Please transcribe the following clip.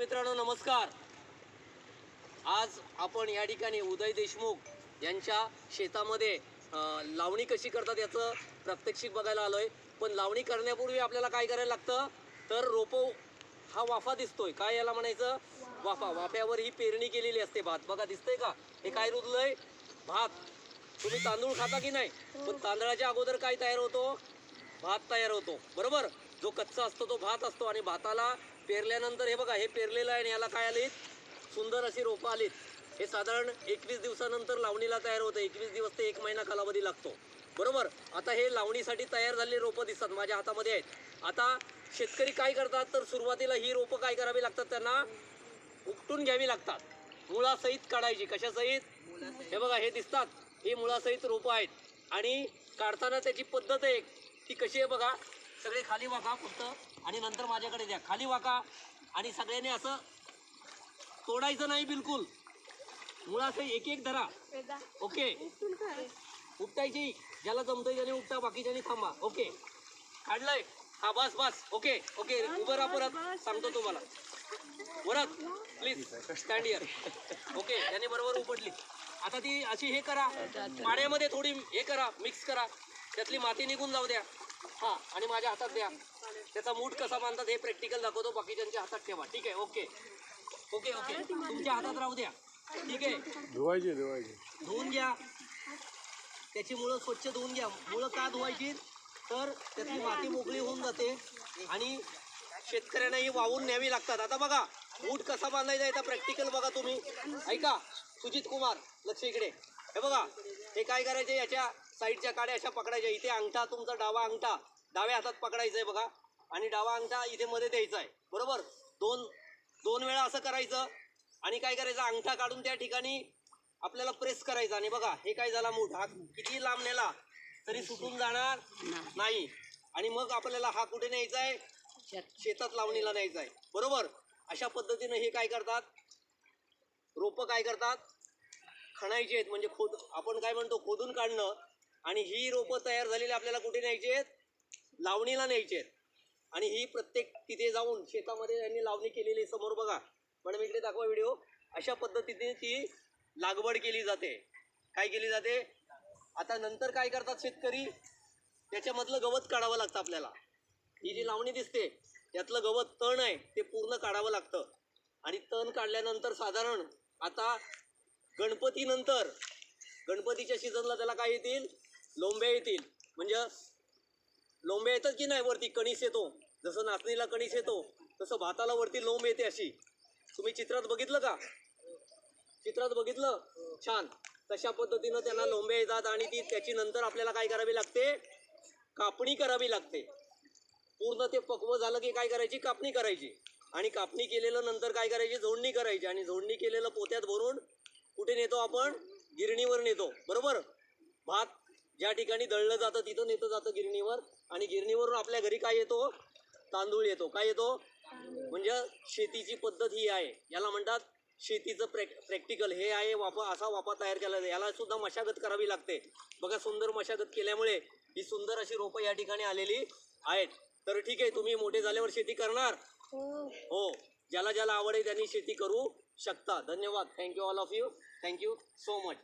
मित्रांनो नमस्कार। आज आपण या ठिकाणी उदय देशमुख यांच्या शेतामध्ये लावणी कशी करतात याचं प्रात्यक्षिक बघायला आलोय। पण लावणी करण्यापूर्वी आपल्याला काय करायला लागतं तर रोपो हा वाफा दिसतोय, काय याला म्हणायचं वाफा। वाफ्यावर ही पेरणी केलेली असते भात, बघा दिसतंय का, हे काय रुजलंय भात। तुम्ही तांदूळ खाता की नाही, पण तांदळाच्या अगोदर काय तयार होतो, भात तयार होतो बरोबर। जो कच्चा असतो तो भात असतो आणि भाताला पेरल्यानंतर हे बघा हे पेरलेलं आहे आणि याला काय आलीत सुंदर अशी रोपं आलीत। हे साधारण 21 दिवसानंतर लावणीला तयार होतं, 21 दिवस ते 1 महिना कालावधी लागतो बरोबर। आता हे लावणीसाठी तयार झालेली रोपं दिसतात माझ्या हातामध्ये आहेत। आता शेतकरी काय करतात तर सुरुवातीला ही रोपं काय करावी लागतात, त्यांना उपटून घ्यावी लागतात, मुळासहित काढायची। कशासहित, हे बघा हे दिसतात, ही मुळासहित रोपं आहेत आणि काढताना त्याची पद्धत आहे ती कशी आहे बघा। सगळे खाली वाका फक्त आणि नंतर माझ्याकडे द्या, खाली वाका आणि सगळ्यांनी असं तोडायचं नाही बिलकुल, मुळासहित एक एक धरा, ओके। उपटायची, ज्याला जमतंय त्याने उपटा, बाकीच्यानी थांबा, ओके। काढलंय, हा बस बस, ओके ओके। उभं राहा, परत सांगतो तुम्हाला, परत प्लीज स्टँड हिअर, ओके। त्याने बरोबर उपटली। आता ती अशी हे करा, पाण्यामध्ये थोडी हे करा, मिक्स करा, त्यातली माती निघून जाऊ द्या। हां, आणि माझ्या हातात द्या, त्याचा मूठ कसा बांधतात हे प्रॅक्टिकल दाखवतो, बाकीच्यांच्या हातात ठेवा, ठीक आहे, ओके ओके ओके। तुमच्या हातात राहू द्या, ठीक आहे। धुवून घ्या, त्याची मुळं स्वच्छ धुवून घ्या। मुळं का धुवायची तर त्यातली माती मोकळी होऊन जाते आणि शेतकऱ्यांना ही वाहून न्यावी लागतात। आता बघा मूठ कसा बांधायचा याचा प्रॅक्टिकल बघा तुम्ही, ऐका सुजित कुमार, लक्ष इकडे, हे बघा हे काय करायचे, याच्या साईडच्या काड्या अशा पकडायच्या, इथे अंगठा तुमचा डावा अंगठा डाव्या हातात पकडायचा आहे बघा आणि डावा अंगठा इथे मध्ये द्यायचा आहे बरोबर। दोन वेळा असं करायचं आणि काय करायचं, अंगठा काढून त्या ठिकाणी आपल्याला प्रेस करायचा आणि बघा हे काय झाला, मूठ हा किती लांब नेला तरी सुटून जाणार नाही। आणि मग आपल्याला हा कुठे न्यायचा आहे, शेतात लावणीला न्यायचा आहे बरोबर। अशा पद्धतीने हे काय करतात, रोपं काय करतात, खणायची आहेत, म्हणजे आपण काय म्हणतो खोदून काढणं। आणि ही रोपं तयार झालेली आपल्याला कुठे न्यायची आहेत, लावणीला न्यायची आहेत। आणि ही प्रत्येक तिथे जाऊन शेतामध्ये यांनी लावणी केलेली समोर बघा, मॅडम इकडे दाखवा व्हिडिओ। अशा पद्धतीने ती लागवड केली जाते, काय केली जाते। आता नंतर काय करतात शेतकरी, त्याच्यामधलं गवत काढावं लागतं आपल्याला। ही जी लावणी दिसते यातलं गवत तण आहे ते पूर्ण काढावं लागतं आणि तण काढल्यानंतर साधारण आता गणपतीनंतर, गणपतीच्या सीझनला त्याला काय येतील, लोंब्या येतील। म्हणजे लोंब्या येतात की नाही, वरती कणीस येतो, जसं नाचणीला कणीस येतो तसं भाताला वरती लोंब येते अशी। तुम्ही चित्रात बघितलं का, चित्रात बघितलं, छान। तशा पद्धतीनं त्यांना लोंब्या येतात आणि ती त्याची नंतर आपल्याला काय करावी लागते, कापणी करावी लागते। पूर्ण ते पक्व झालं की काय करायची, कापणी करायची आणि कापणी केलेलं नंतर काय करायची, झोडणी करायची आणि झोडणी केलेलं पोत्यात भरून कुठे नेतो आपण, गिरणीवर नेतो बरोबर। भात ज्या ठिकाणी दळलं जातं तिथं नेतं जातं गिरणीवर आणि गिरणीवरून आपल्या घरी काय येतो, तांदूळ येतो, काय येतो, म्हणजे शेतीची पद्धत ही आहे, याला म्हणतात शेतीचं प्रॅक्टिकल हे आहे। वाफा, असा वाफा तयार केला जातो, याला सुद्धा मशागत करावी लागते बघा। सुंदर मशागत केल्यामुळे ही सुंदर अशी रोपं या ठिकाणी आलेली आहेत। तर ठीक आहे, तुम्ही मोठे झाल्यावर शेती करणार हो, ज्याला ज्याला आवड आहे त्यांनी शेती करू शकता। धन्यवाद, thank you all of you, thank you so much.